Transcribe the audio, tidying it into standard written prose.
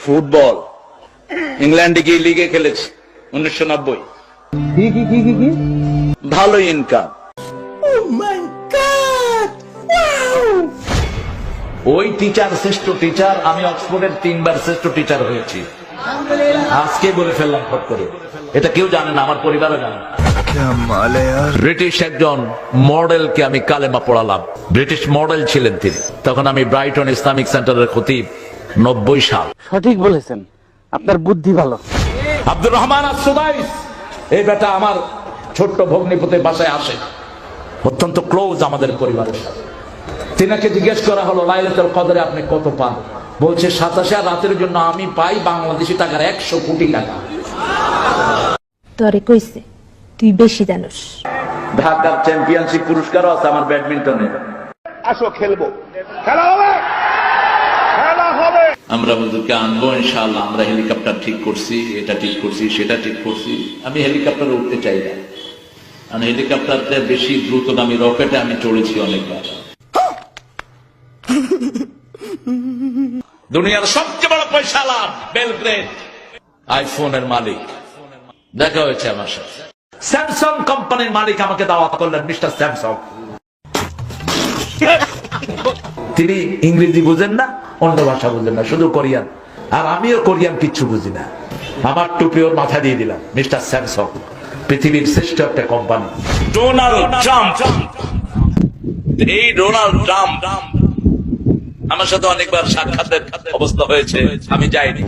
Football ইংল্যান্ডে গিয়ে লিগে খেলেছি 1990। কি ভালো ইনকাম। ওই টিচার শ্রেষ্ঠ টিচার, আমি অক্সফোর্ডের 3 বার শ্রেষ্ঠ টিচার হয়েছি। আজকে বলে ফেললাম ফট করে, এটা কেউ জানে না, আমার পরিবারও জানে না। ব্রিটিশ একজন মডেলকে আমি কালেমা পড়ালাম, ব্রিটিশ মডেল ছিলেন তিনি। তখন আমি ব্রাইটন ইসলামিক সেন্টারের খতিব, 90 সাল। সঠিক বলেছেন, আপনার বুদ্ধি ভালো। আব্দুর রহমান আস-সুদাইস, এই বেটা আমার ছোট্ট ভগ্নিপতির বাসায় আসে, অত্যন্ত ক্লোজ আমাদের পরিবারের সাথে। তিনাকে জিজ্ঞেস করা হলো লাইলাতুল কদরে আপনি কত পান? বলছে 27 আর রাতের জন্য আমি পাই বাংলাদেশি টাকার 100 কোটি টাকা। তোরে কইছে তুই বেশি জানোস। ঢাকার চ্যাম্পিয়নশিপ পুরস্কারও আছে আমার ব্যাডমিন্টনে। আসো খেলবো, খেলা হবে, খেলা হবে। আমরা হুজুরকে আনবো ইনশাআল্লাহ। আমরা হেলিকপ্টার ঠিক করছি, এটা ঠিক করছি, সেটা ঠিক করছি। আমি হেলিকপ্টারে উঠতে চাই না, কারণ হেলিকপ্টারতে বেশি দ্রুতগামী রকেটে আমি চড়েছি অনেকবার। দুনিয়ার সবচেয়ে বড় পয়সালা বেলগ্রেড আইফোনের মালিক দেখা হয়েছে আমার সাথে। স্যামসাং কোম্পানির মালিক আমাকে দাওয়াত করলেন, মিস্টার স্যামসাং। তিনি ইংরেজি বুঝেন না, অন্য ভাষা বুঝেন না, শুধু কোরিয়ান। আর আমিও কোরিয়ান কিচ্ছু বুঝি না। আমার টুপি ওর মাথা দিয়ে দিলাম, মিস্টার স্যামসাং পৃথিবীর শ্রেষ্ঠ একটা কোম্পানি। ডোনাল্ড ট্রাম্প, এই ডোনাল্ড ট্রাম্প আমার সাথে অনেকবার সাক্ষাতের অবস্থা হয়েছে, আমি যাইনি।